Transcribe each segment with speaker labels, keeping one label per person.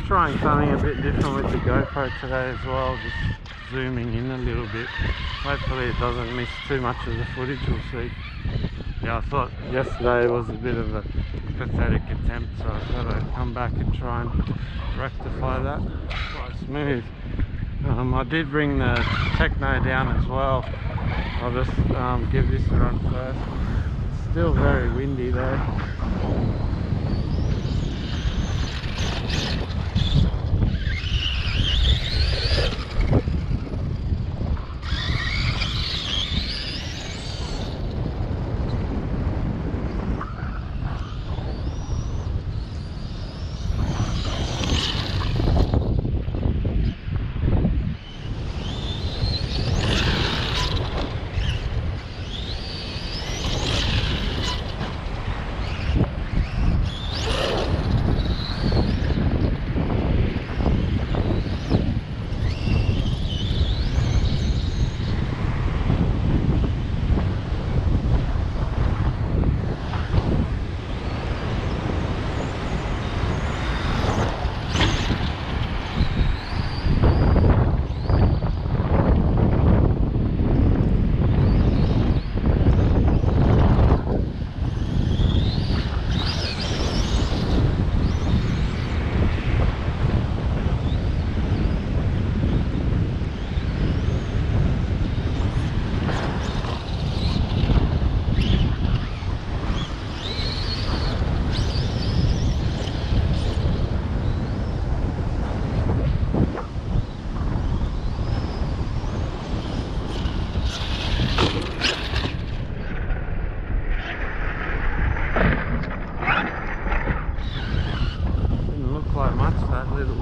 Speaker 1: trying something a bit different with the GoPro today as well, just zooming in a little bit. Hopefully it doesn't miss too much of the footage we'll see. Yeah, I thought yesterday was a bit of a pathetic attempt, so I thought I'd come back and try and rectify that. Quite smooth. I did bring the Tekno down as well. I'll just give this a run first. It's still very windy though.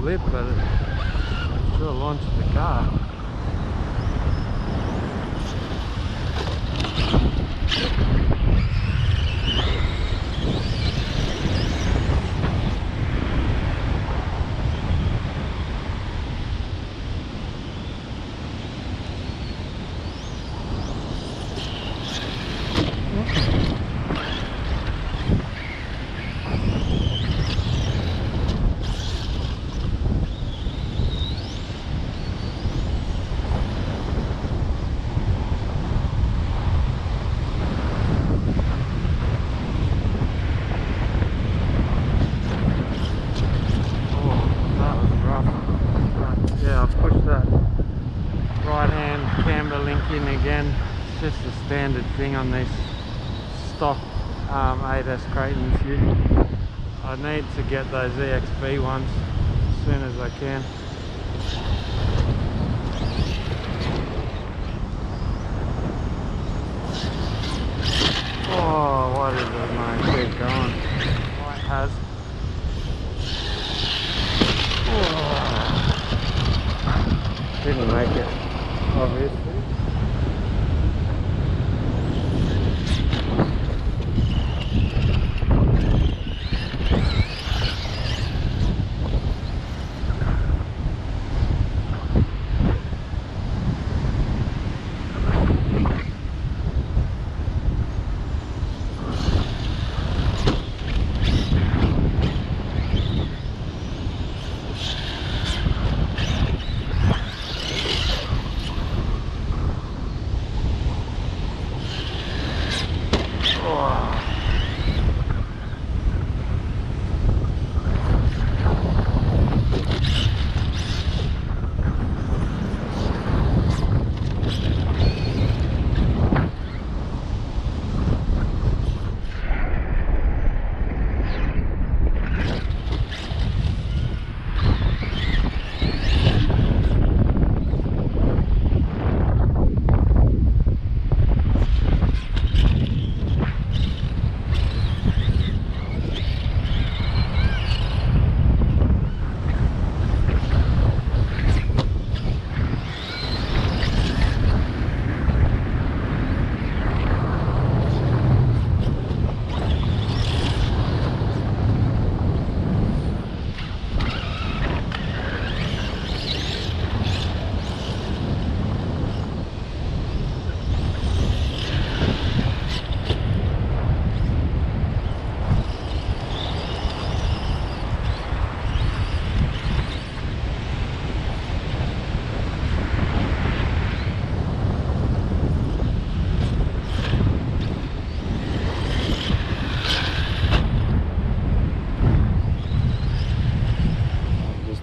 Speaker 1: Lip, but it sure launched the car. Again, it's just a standard thing on these stock 8S Kratons here. I need to get those EXP ones as soon as I can. Oh, what is it, mate? Keep going. Oh, it has. Oh. Didn't make it, obviously.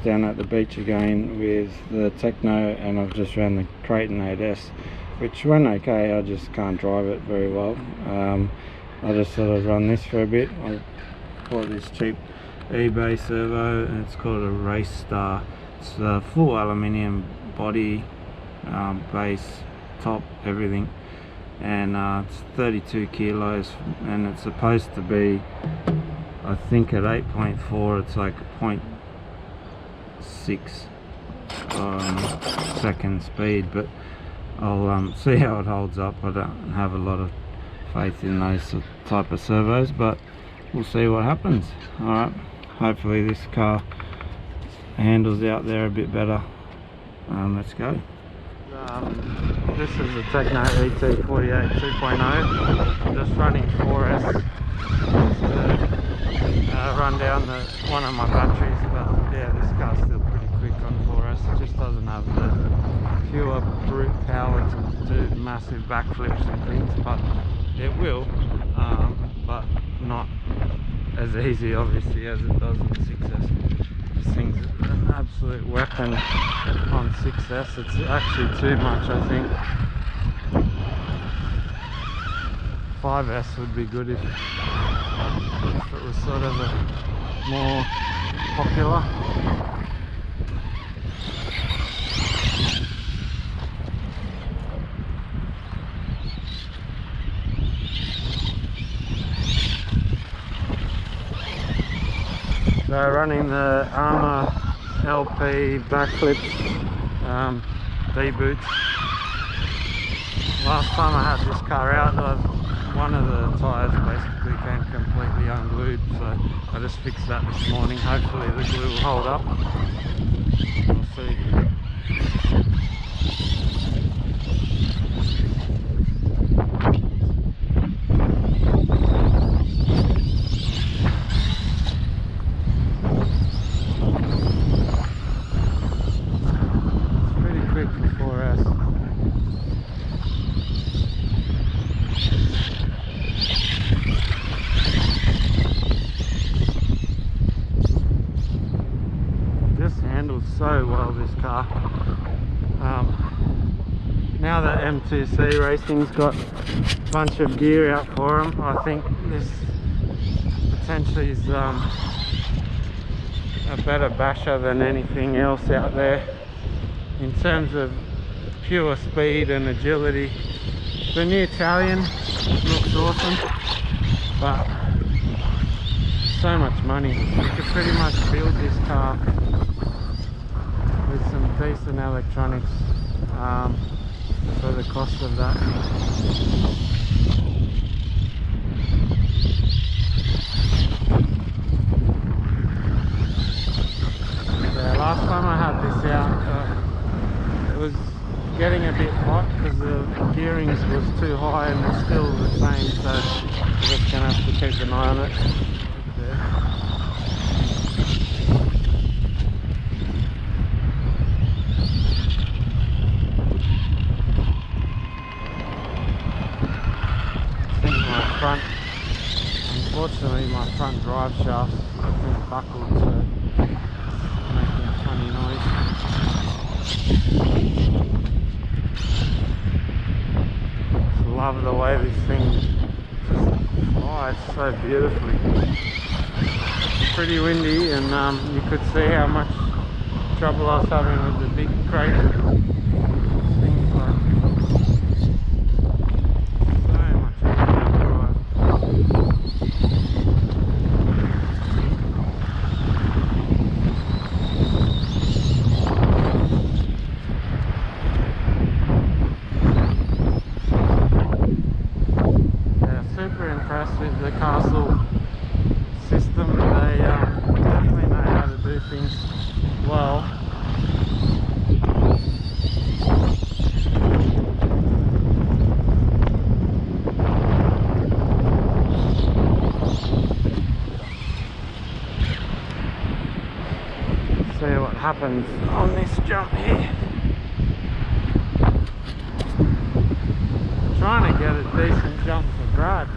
Speaker 1: down at the beach again with the Tekno, and I've just ran the Kraton 8S, which went okay. I just can't drive it very well. I just thought I'd run this for a bit. I bought this cheap eBay servo, and it's called a RacerStar. It's a full aluminium body, base, top, everything, and it's 32 kilos, and it's supposed to be, I think at 8.4 it's like 0.6 second speed, but I'll see how it holds up. I don't have a lot of faith in those type of servos, but we'll see what happens. Alright, hopefully this car handles out there a bit better. Let's go. This is the Tekno ET48 2.0. I'm just running 4S to run down one of my batteries, but yeah, this car's still pretty quick on 4S. It just doesn't have the pure brute power to do massive backflips and things, but it will, but not as easy obviously as it does in 6S. This thing's an absolute weapon on 6S. It's actually too much, I think. 5S would be good if it was sort of a more popular. So running the Arrma LP backflips, D-boots. Last time I had this car out, one of the tyres basically came completely unglued, so I just fixed that this morning. Hopefully the glue will hold up. We'll see. So well, this car. Now that M2C Racing's got a bunch of gear out for them, I think this potentially is a better basher than anything else out there in terms of pure speed and agility. The new Italian looks awesome, but so much money. You could pretty much build this car with some decent electronics for the cost of that. Yeah, last time I had this out, it was getting a bit hot because the gearings was too high, and it's still the same, so I'm just going to have to keep an eye on it. Unfortunately, my front drive shaft I think buckled, so it's making a funny noise. Just love the way this thing just flies so beautifully. It's pretty windy, and you could see how much trouble I was having with the big Kraton. Things like with the castle system. They definitely know how to do things well. See what happens on this jump here. Trying to get a decent jump for Brad.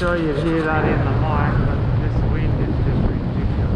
Speaker 1: sure you hear that in the mic, but this wind is just ridiculous.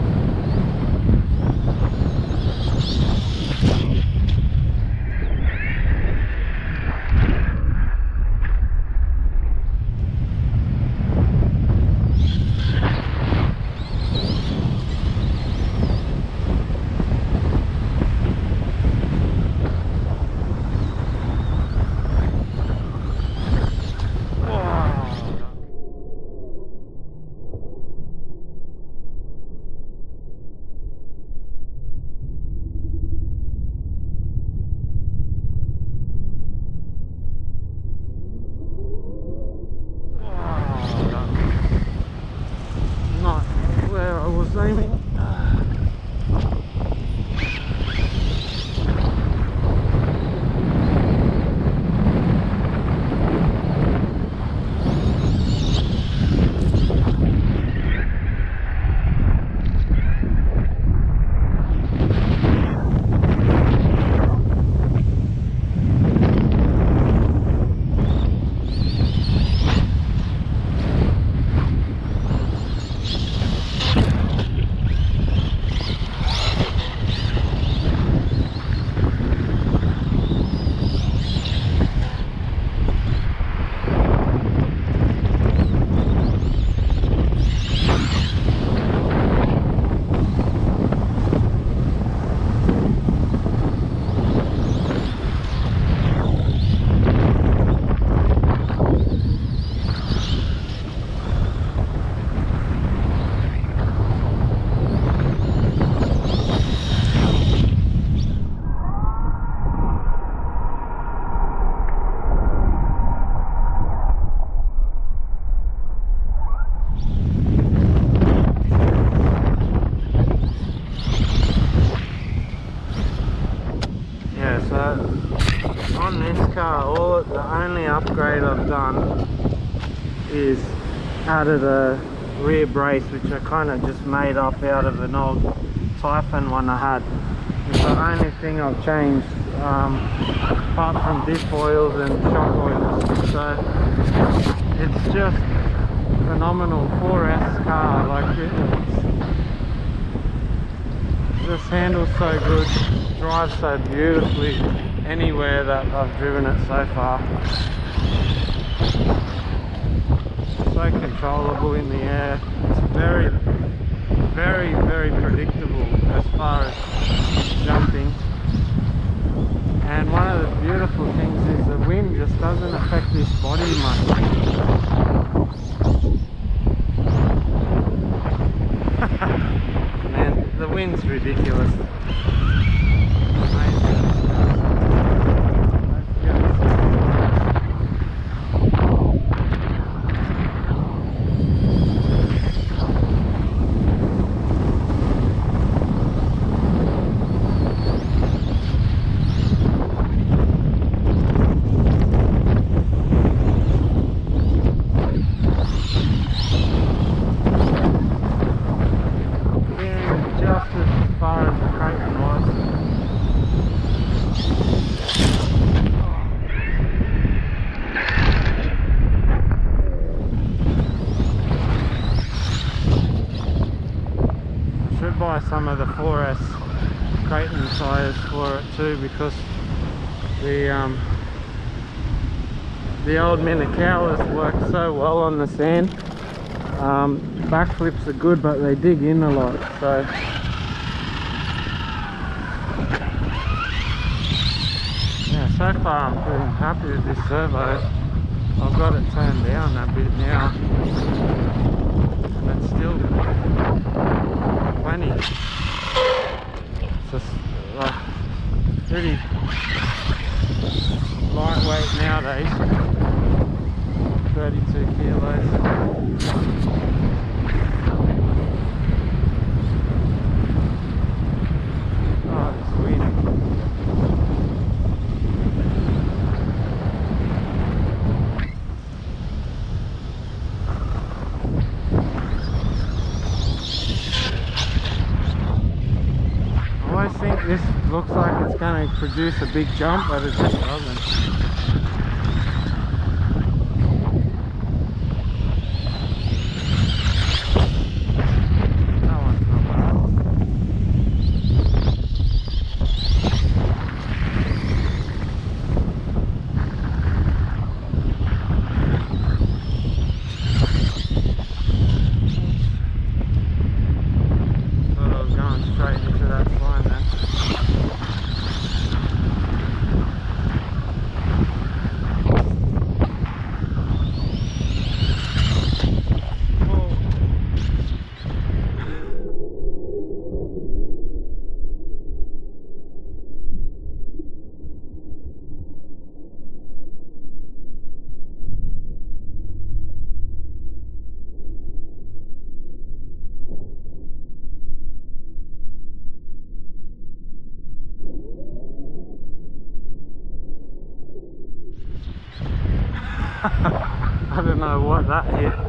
Speaker 1: On this car, the only upgrade I've done is added a rear brace, which I kind of just made up out of an old Typhon one I had. It's the only thing I've changed, apart from diff oils and shock oils. So it's just phenomenal 4S car. Like it just handles so good, drives so beautifully anywhere that I've driven it so far. So controllable in the air. It's very, very, very predictable as far as jumping. And one of the beautiful things is the wind just doesn't affect this body much. Man, the wind's ridiculous. Buy some of the 4S Kraton tyres for it too, because the old Minikawas work so well on the sand. Backflips are good, but they dig in a lot, so yeah, so far I'm pretty happy with this servo. I've got it turned down a bit now, and it's still plenty. It's just pretty lightweight nowadays, 32 kilos. Oh, it's wind. I think this looks like it's going to produce a big jump, but it just doesn't. I don't know what that hit.